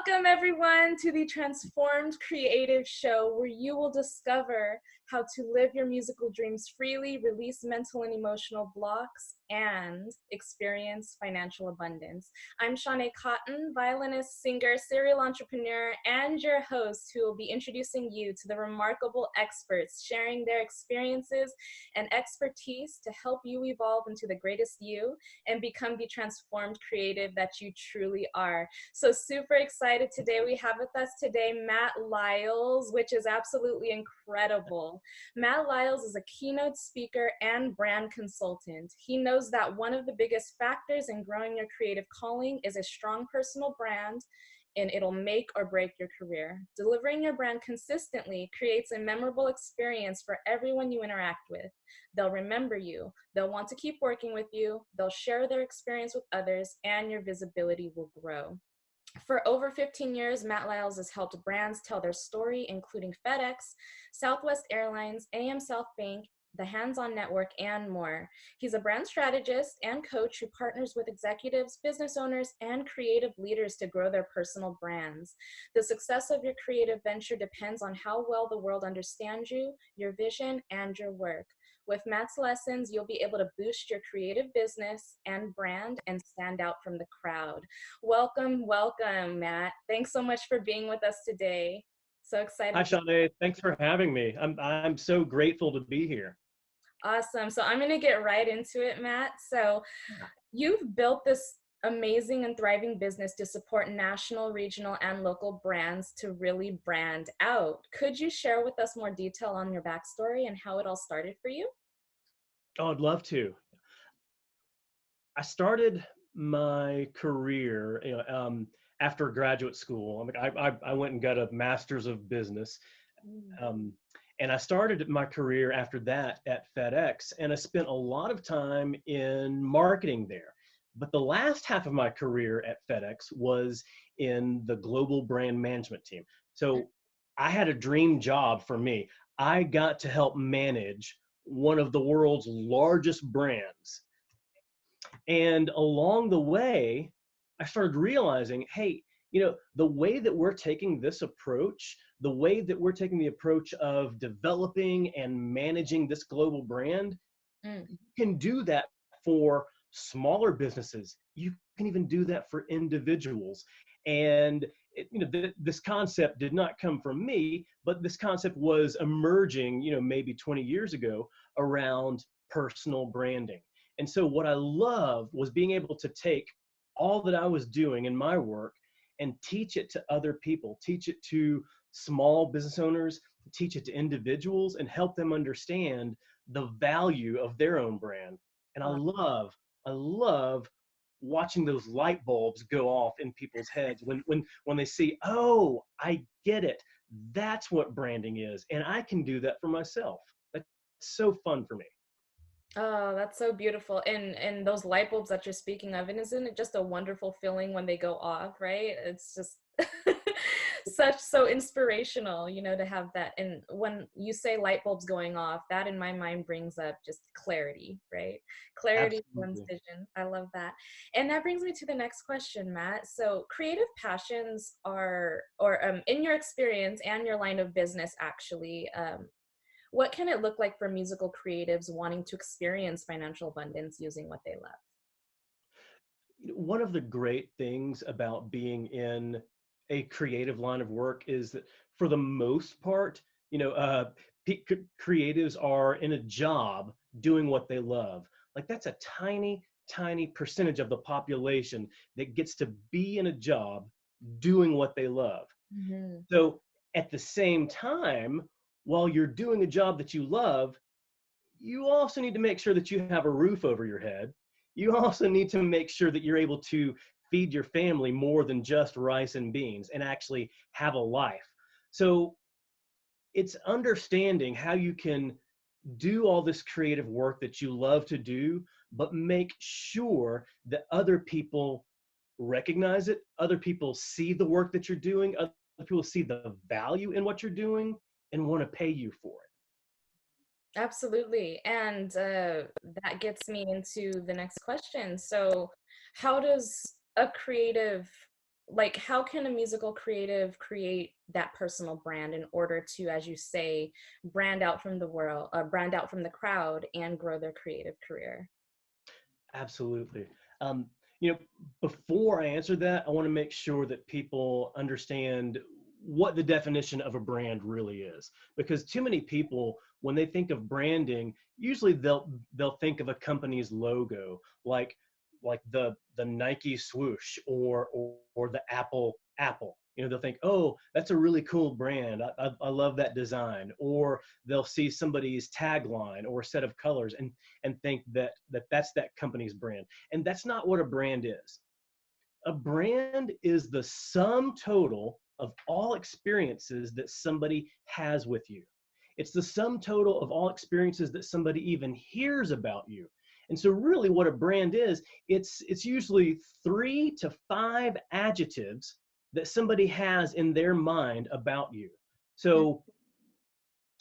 Welcome everyone to the Transformed Creative Show, where you will discover how to live your musical dreams freely, release mental and emotional blocks, and experience financial abundance. I'm Shanae Cotton, violinist, singer, serial entrepreneur, and your host, who will be introducing you to the remarkable experts sharing their experiences and expertise to help you evolve into the greatest you and become the transformed creative that you truly are. So super excited today. We have with us today Matt Lyles, which is absolutely incredible. Matt Lyles is a keynote speaker and brand consultant. He knows that one of the biggest factors in growing your creative calling is a strong personal brand, and it'll make or break your career. Delivering your brand consistently creates a memorable experience for everyone you interact with. They'll remember you, they'll want to keep working with you, they'll share their experience with others, and your visibility will grow. For over 15 years, Matt Lyles has helped brands tell their story, including FedEx, Southwest Airlines, AmSouth Bank, the HandsOn Network, and more. He's a brand strategist and coach who partners with executives, business owners, and creative leaders to grow their personal brands. The success of your creative venture depends on how well the world understands you, your vision, and your work. With Matt's lessons, you'll be able to boost your creative business and brand and stand out from the crowd. Welcome, welcome, Matt. Thanks so much for being with us today. So Hi, excited. Shanae. Thanks for having me. I'm so grateful to be here. Awesome. So I'm going to get right into it, Matt. So you've built this amazing and thriving business to support national, regional, and local brands to really brand out. Could you share with us more detail on your backstory and how it all started for you? Oh, I'd love to. I started my career, after graduate school. I went and got a master's of business, um, and I started my career after that at FedEx, and I spent a lot of time in marketing there. But the last half of my career at FedEx was in the global brand management team. So I had a dream job for me. I got to help manage one of the world's largest brands. And along the way, I started realizing, hey, the way that we're taking this approach, the way that we're taking the approach of developing and managing this global brand, Mm. you can do that for smaller businesses. You can even do that for individuals. And this concept did not come from me, but this concept was emerging, maybe 20 years ago around personal branding. And so what I loved was being able to take all that I was doing in my work and teach it to other people, teach it to small business owners, teach it to individuals, and help them understand the value of their own brand. And I love watching those light bulbs go off in people's heads when they see, oh, I get it. That's what branding is. And I can do that for myself. That's so fun for me. Oh, that's so beautiful. And those light bulbs that you're speaking of, and isn't it just a wonderful feeling when they go off, right? It's just so inspirational, to have that. And when you say light bulbs going off, that in my mind brings up just clarity, right? Clarity of one's Absolutely. vision. I love that. And that brings me to the next question, Matt. So creative passions are, or in your experience and your line of business, actually, what can it look like for musical creatives wanting to experience financial abundance using what they love? One of the great things about being in a creative line of work is that for the most part, creatives are in a job doing what they love. Like that's a tiny, tiny percentage of the population that gets to be in a job doing what they love. Hmm. So at the same time, while you're doing a job that you love, you also need to make sure that you have a roof over your head. You also need to make sure that you're able to feed your family more than just rice and beans and actually have a life. So it's understanding how you can do all this creative work that you love to do, but make sure that other people recognize it, other people see the work that you're doing, other people see the value in what you're doing and want to pay you for it. Absolutely. And that gets me into the next question. So, how does a creative like how can a musical creative create that personal brand in order to, as you say, brand out from the world, brand out from the crowd and grow their creative career? Absolutely. Um, you know, before I answer that, I want to make sure that people understand what the definition of a brand really is, because too many people, when they think of branding, usually they'll think of a company's logo, like the Nike swoosh, or the Apple. You know, they'll think, oh, that's a really cool brand. I love that design. Or they'll see somebody's tagline or a set of colors and think that's that company's brand. And that's not what a brand is. A brand is the sum total of all experiences that somebody has with you. It's the sum total of all experiences that somebody even hears about you. And so really what a brand is, it's usually 3 to 5 adjectives that somebody has in their mind about you. So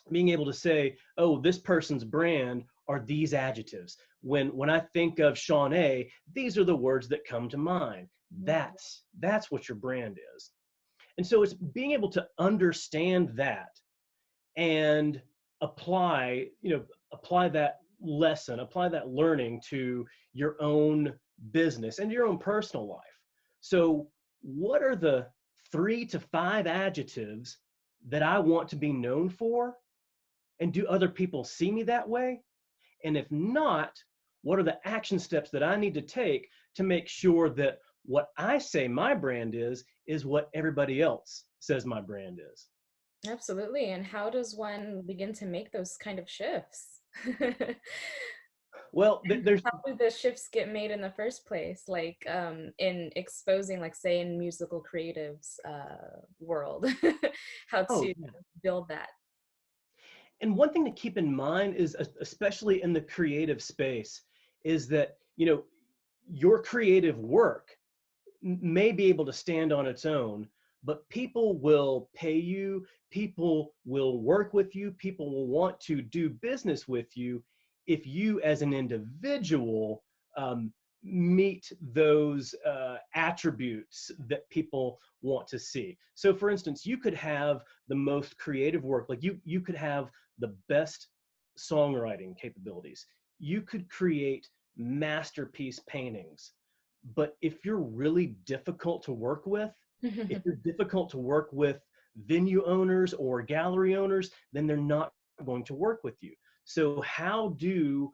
being able to say, oh, this person's brand are these adjectives. When I think of Sean A, these are the words that come to mind. That's what your brand is. And so it's being able to understand that and apply that lesson, apply that learning to your own business and your own personal life. So what are the 3 to 5 adjectives that I want to be known for? And do other people see me that way? And if not, what are the action steps that I need to take to make sure that what I say my brand is what everybody else says my brand is? Absolutely. And how does one begin to make those kind of shifts? Well, there's How do the shifts get made in the first place? Like in exposing, like say in musical creatives world, how oh to yeah. build that. And one thing to keep in mind is, especially in the creative space, is that your creative work may be able to stand on its own, but people will pay you, people will work with you, people will want to do business with you if you as an individual um, meet those attributes that people want to see. So for instance, you could have the most creative work, like you could have the best songwriting capabilities. You could create masterpiece paintings, but if you're really difficult to work with, if you're difficult to work with venue owners or gallery owners, then they're not going to work with you. So how do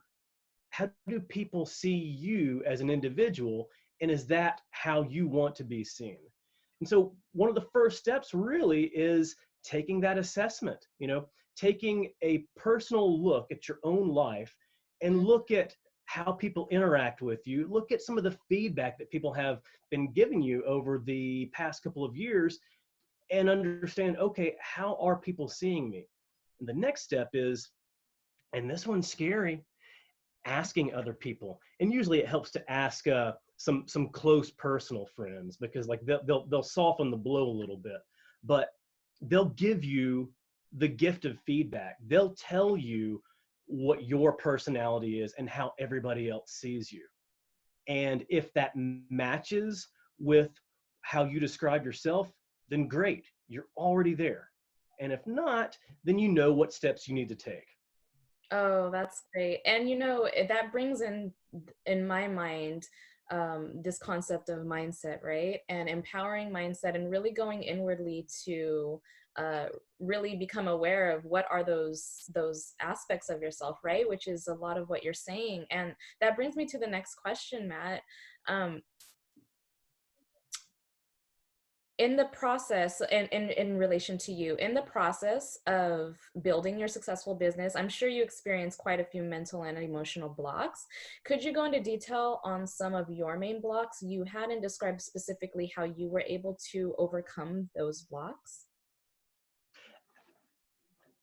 people see you as an individual, and is that how you want to be seen? And so one of the first steps really is taking that assessment, taking a personal look at your own life and look at how people interact with you, look at some of the feedback that people have been giving you over the past couple of years, and understand, okay, how are people seeing me? And the next step is, and this one's scary, asking other people. And usually it helps to ask some close personal friends, because like they'll soften the blow a little bit, but they'll give you the gift of feedback. They'll tell you what your personality is and how everybody else sees you. And if that matches with how you describe yourself, then great, you're already there. And if not, then you know what steps you need to take. Oh, that's great. And that brings in my mind this concept of mindset, right? And empowering mindset and really going inwardly to uh, really become aware of what are those aspects of yourself, right? Which is a lot of what you're saying. And that brings me to the next question, Matt. Um, in the process, and in relation to you, in the process of building your successful business, I'm sure you experienced quite a few mental and emotional blocks. Could you go into detail on some of your main blocks you had and describe specifically how you were able to overcome those blocks?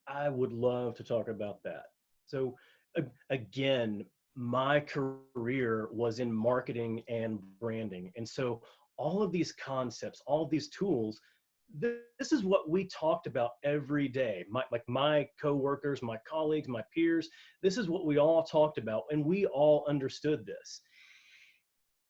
I would love to talk about that. So, again, my career was in marketing and branding. And so, all of these concepts, all of these tools, this is what we talked about every day. My coworkers, my colleagues, my peers, this is what we all talked about, and we all understood this.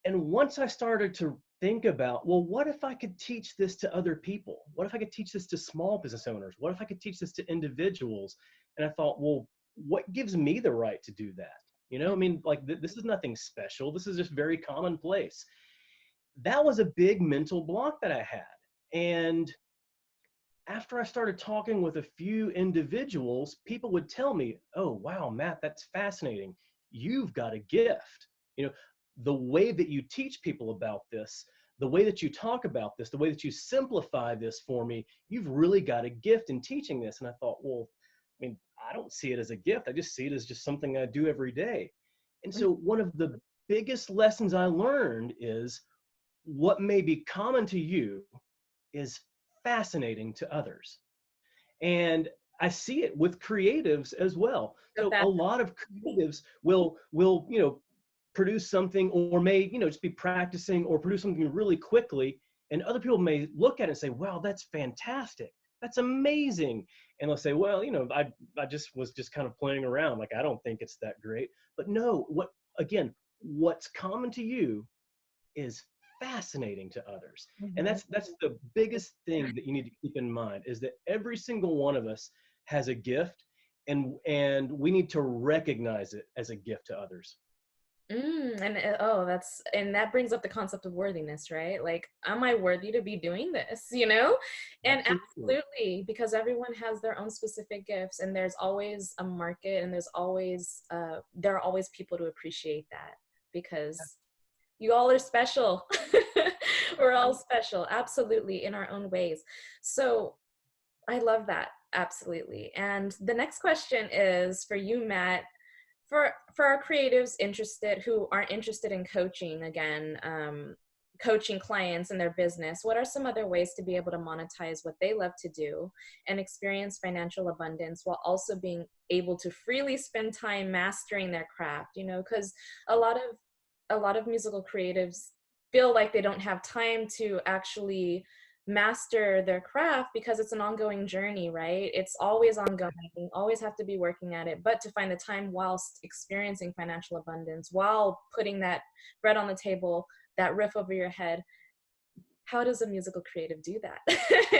And once I started to think about, well, what if I could teach this to other people? What if I could teach this to small business owners? What if I could teach this to individuals? And I thought, well, what gives me the right to do that? I mean, like this is nothing special. This is just very commonplace. That was a big mental block that I had. And after I started talking with a few individuals, people would tell me, oh, wow, Matt, that's fascinating. You've got a gift. You know, the way that you teach people about this, the way that you talk about this, the way that you simplify this for me, you've really got a gift in teaching this. And I thought, well, I mean, I don't see it as a gift. I just see it as just something I do every day. And so one of the biggest lessons I learned is what may be common to you is fascinating to others. And I see it with creatives as well. So So a that, lot of creatives will produce something, or may just be practicing or produce something really quickly, and other people may look at it and say, wow, that's fantastic, that's amazing. And they'll say, well, I just was just kind of playing around, like I don't think it's that great. But no, what's common to you is fascinating to others. And mhm. that's the biggest thing that you need to keep in mind, is that every single one of us has a gift, and we need to recognize it as a gift to others. And that brings up the concept of worthiness, right? Like, am I worthy to be doing this, you know? And Absolutely. absolutely, because everyone has their own specific gifts, and there's always a market, and there are always people to appreciate that, because you all are special. We're all special, absolutely, in our own ways. So I love that. Absolutely. And the next question is for you, Matt. For our creatives interested who aren't interested in coaching again, coaching clients in their business, what are some other ways to be able to monetize what they love to do and experience financial abundance while also being able to freely spend time mastering their craft? Because a lot of musical creatives feel like they don't have time to actually master their craft because it's an ongoing journey, right? It's always ongoing. You always have to be working at it, but to find the time whilst experiencing financial abundance, while putting that bread on the table, that roof over your head, how does a musical creative do that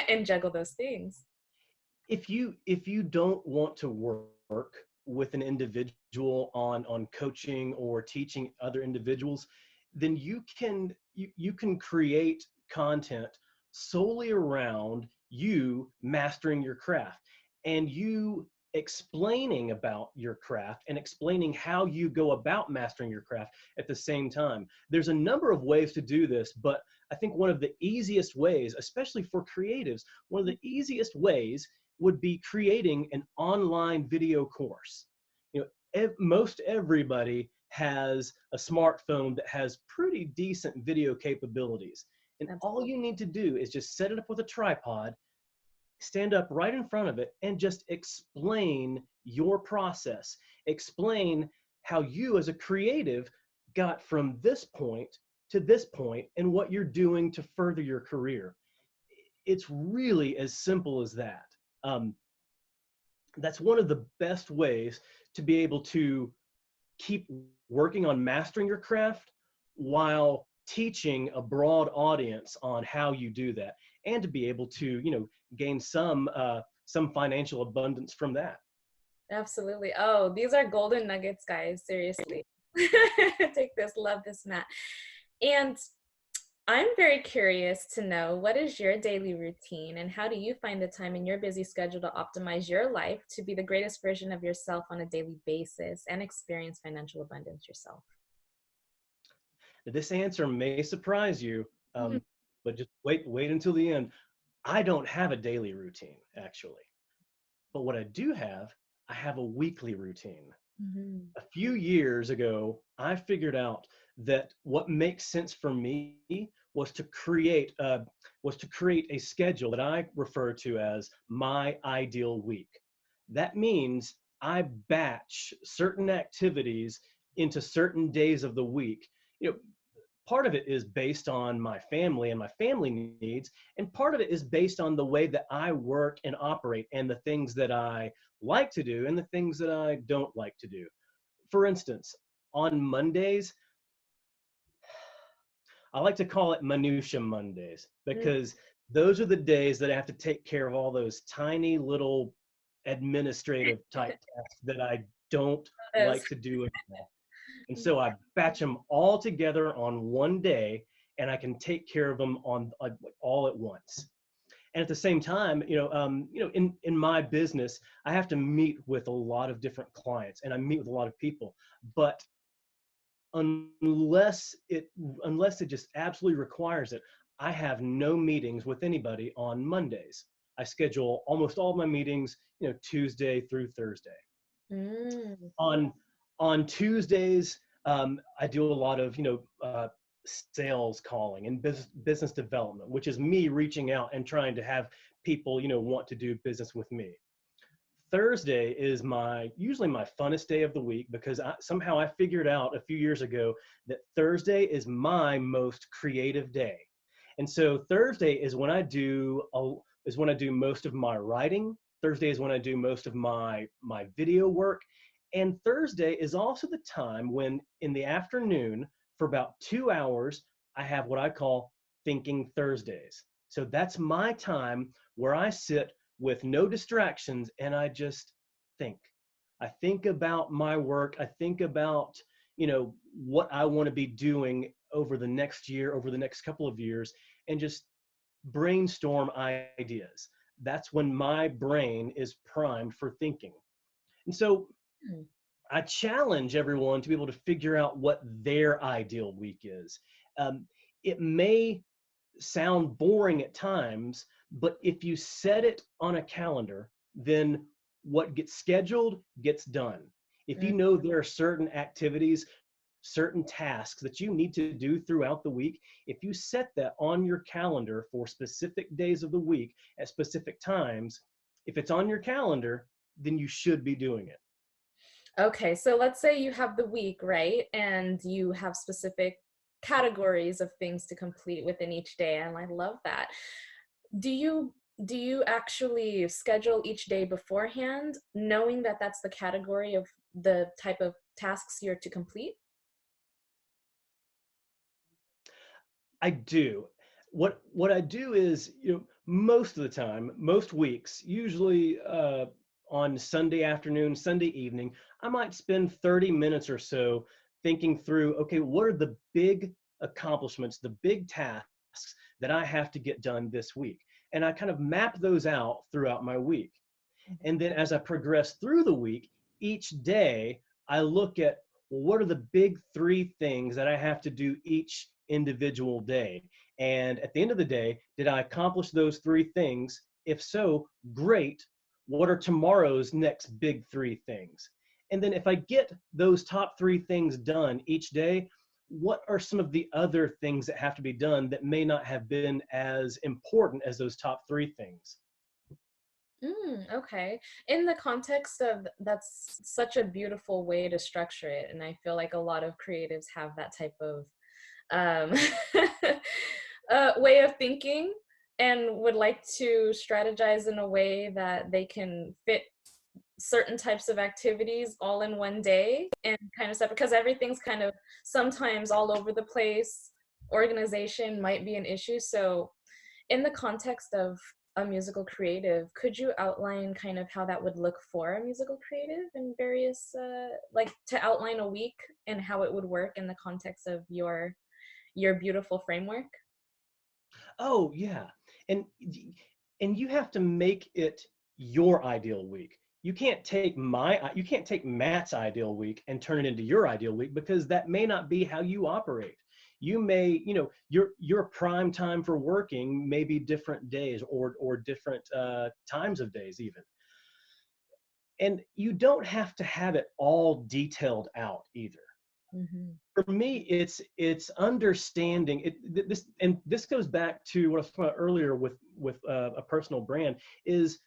and juggle those things? If you don't want to work with an individual on coaching or teaching other individuals, then you can create content solely around you mastering your craft, and you explaining about your craft and explaining how you go about mastering your craft at the same time. There's a number of ways to do this, but I think one of the easiest ways, especially for creatives, one of the easiest ways would be creating an online video course. Most everybody has a smartphone that has pretty decent video capabilities. And all Absolutely. you need to do is just set it up with a tripod, stand up right in front of it, and just explain your process. Explain how you as a creative got from this point to this point and what you're doing to further your career. It's really as simple as that. Um, that's one of the best ways to be able to keep working on mastering your craft while teaching a broad audience on how you do that, and to be able to gain some financial abundance from that. Absolutely. Oh, these are golden nuggets, guys. Seriously. Take this, love this, Matt. And I'm very curious to know, what is your daily routine and how do you find the time in your busy schedule to optimize your life to be the greatest version of yourself on a daily basis and experience financial abundance yourself? This answer may surprise you, Mhm. but just wait until the end. I don't have a daily routine, actually. But what I have a weekly routine. Mhm. A few years ago, I figured out that what makes sense for me was to create a schedule that I refer to as my ideal week. That means I batch certain activities into certain days of the week. You know, Part of it is based on my family and my family needs, and part of it is based on the way that I work and operate, and the things that I like to do and the things that I don't like to do. For instance, on Mondays, I like to call it minutia Mondays, Mm, because those are the days that I have to take care of all those tiny little administrative type tasks that I don't yes. like to do at all. And so I batch them all together on one day, and I can take care of them on all at once. And at the same time, in my business, I have to meet with a lot of different clients, and I meet with a lot of people. But unless it unless it just absolutely requires it, I have no meetings with anybody on Mondays. I schedule almost all of my meetings, Tuesday through Thursday. Mm, On Tuesdays, I do a lot of sales calling and business development, which is me reaching out and trying to have people want to do business with me. Thursday is usually my funnest day of the week, because somehow I figured out a few years ago that Thursday is my most creative day. And so Thursday is when I do most of my writing. Thursday is when I do most of my video work. And Thursday is also the time when, in the afternoon, for about 2 hours, I have what I call Thinking Thursdays. So that's my time where I sit with no distractions, and I just think. I think about my work. I think about, what I want to be doing over the next year, over the next couple of years, and just brainstorm ideas. That's when my brain is primed for thinking. And so mm, I challenge everyone to be able to figure out what their ideal week is. It may sound boring at times, but if you set it on a calendar, then what gets scheduled gets done. If mm. you know there are certain activities, certain tasks that you need to do throughout the week, if you set that on your calendar for specific days of the week at specific times, if it's on your calendar, then you should be doing it. Okay, so let's say you have the week, right? And you have specific categories of things to complete within each day, and I love that. Do you do you actually schedule each day beforehand, knowing that that's the category of the type of tasks you're to complete? I do. What I do is, most of the time, most weeks, usually on Sunday afternoon, Sunday evening, I might spend 30 minutes or so thinking through, okay, what are the big accomplishments, the big tasks that I have to get done this week? And I kind of map those out throughout my week. And then as I progress through the week, each day I look at, well, what are the big three things that I have to do each individual day? And at the end of the day, did I accomplish those three things? If so, great. What are tomorrow's next big three things? And then if I get those top three things done each day, what are some of the other things that have to be done that may not have been as important as those top three things? Okay. In the context of that's such a beautiful way to structure it, and I feel like a lot of creatives have that type of um, way of thinking and would like to strategize in a way that they can fit certain types of activities all in one day and kind of stuff because everything's kind of sometimes all over the place. Organization might be an issue. So in the context of a musical creative, could you outline kind of how that would look for a musical creative in various like to outline a week and how it would work in the context of your beautiful framework? Oh, yeah. And and you have to make it your ideal week. You can't take Matt's ideal week and turn it into your ideal week, because that may not be how you operate. You may, your prime time for working may be different days, or different times of days even. And you don't have to have it all detailed out either. Hmm. For me, it's understanding it. This goes back to what I was talking about earlier with a personal brand, is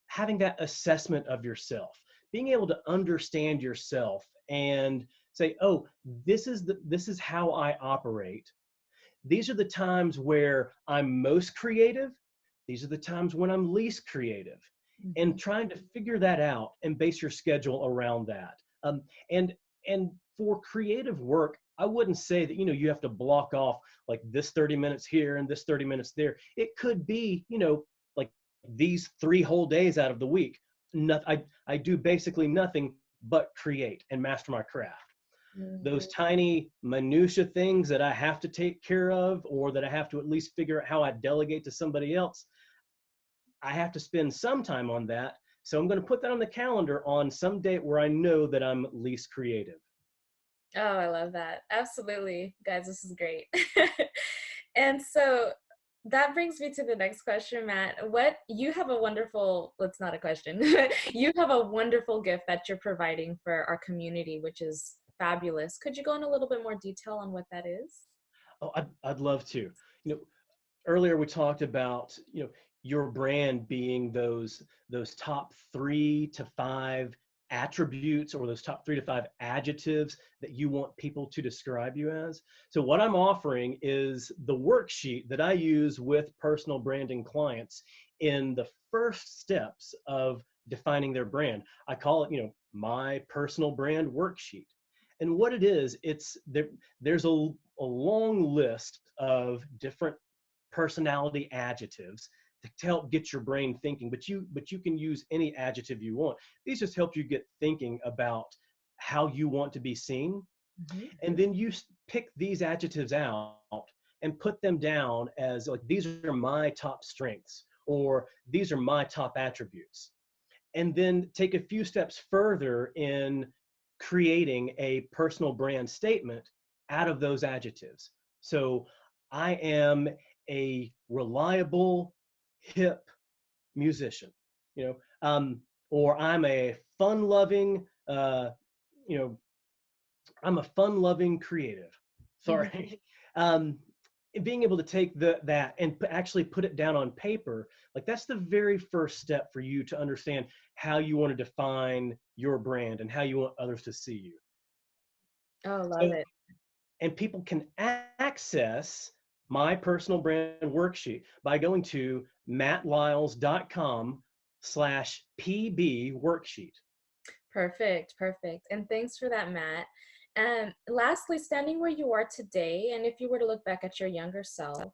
having that assessment of yourself, being able to understand yourself and say, oh, this is how I operate. These are the times where I'm most creative. These are the times when I'm least creative. Hmm. And trying to figure that out and base your schedule around that. And for creative work, I wouldn't say that, you have to block off like this 30 minutes here and this 30 minutes there. It could be, like these 3 whole days out of the week. I do basically nothing but create and master my craft. Those Mhm. tiny minutia things that I have to take care of, or that I have to at least figure out how I delegate to somebody else, I have to spend some time on that. So I'm going to put that on the calendar on some date where I know that I'm least creative. Oh, I love that. Absolutely. Guys, this is great. And so that brings me to the next question, Matt. What you have a wonderful, well, it's not a question. You have a wonderful gift that you're providing for our community, which is fabulous. Could you go in a little bit more detail on what that is? Oh, I'd love to. You know, Earlier we talked about, your brand being those top 3 to 5 attributes, or those top 3 to 5 adjectives that you want people to describe you as. So what I'm offering is the worksheet that I use with personal branding clients in the first steps of defining their brand. I call it, my personal brand worksheet. And what it is, there's a long list of different personality adjectives to help get your brain thinking, but you can use any adjective you want. These just help you get thinking about how you want to be seen, Mhm. and then you pick these adjectives out and put them down as like, these are my top strengths, or these are my top attributes, and then take a few steps further in creating a personal brand statement out of those adjectives. So I am a reliable, hip musician, you know, um, or I'm a fun-loving, you know, I'm a fun-loving creative. Mhm. Sorry. um, Being able to take that and actually put it down on paper, like that's the very first step for you to understand how you want to define your brand and how you want others to see you. Oh, love So, it. and people can access my personal brand worksheet by going to mattlyles.com/pb worksheet. Perfect, perfect. And thanks for that, Matt. And lastly, standing where you are today, and if you were to look back at your younger self,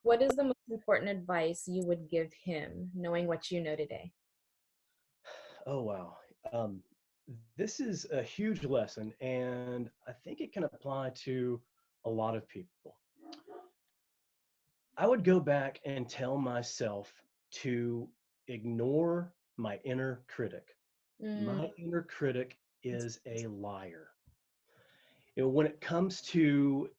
what is the most important advice you would give him, knowing what you know today? Oh, wow. Um, this is a huge lesson, and I think it can apply to a lot of people. I would go back and tell myself to ignore my inner critic. Mm, My inner critic is a liar. When it comes to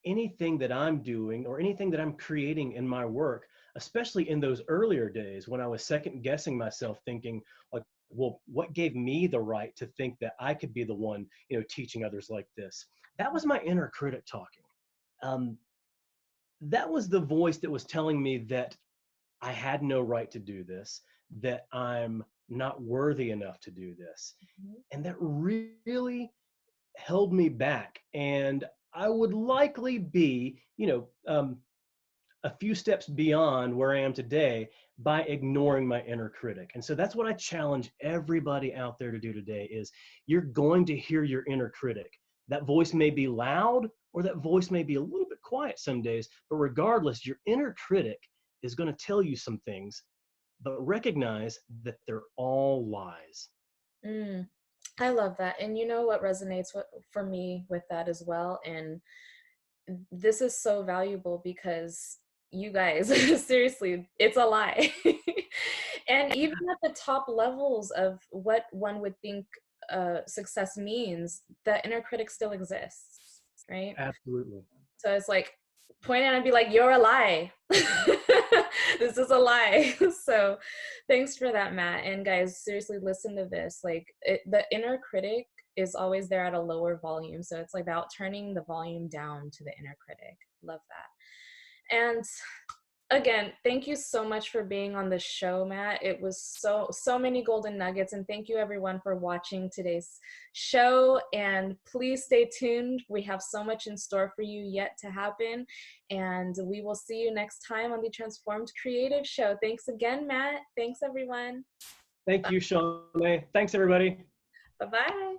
anything that I'm doing or anything that I'm creating in my work, especially in those earlier days when I was second guessing myself, thinking like, well, what gave me the right to think that I could be the one, teaching others like this? That was my inner critic talking. Um, that was the voice that was telling me that I had no right to do this, that I'm not worthy enough to do this. mhm. And that really held me back. And I would likely be, a few steps beyond where I am today by ignoring my inner critic. And so that's what I challenge everybody out there to do today is you're going to hear your inner critic. That voice may be loud or that voice may be a little bit quiet some days, but regardless, your inner critic is going to tell you some things, but recognize that they're all lies. Mm, I love that. And you know what resonates for me with that as well? And this is so valuable because you guys, seriously, it's a lie. And even at the top levels of what one would think success means, the inner critic still exists, right? Absolutely. So it's like point at it and be like, "You're a lie. This is a lie." So thanks for that, Matt. And guys, seriously, listen to this. The inner critic is always there at a lower volume. So it's like about turning the volume down to the inner critic. Love that. And again, thank you so much for being on the show, Matt. It was so many golden nuggets, and thank you everyone for watching today's show. And please stay tuned. We have so much in store for you yet to happen, and we will see you next time on the Transformed Creative Show. Thanks again, Matt. Thanks everyone. Thank you, Shawnee. Thanks, everybody. Bye bye.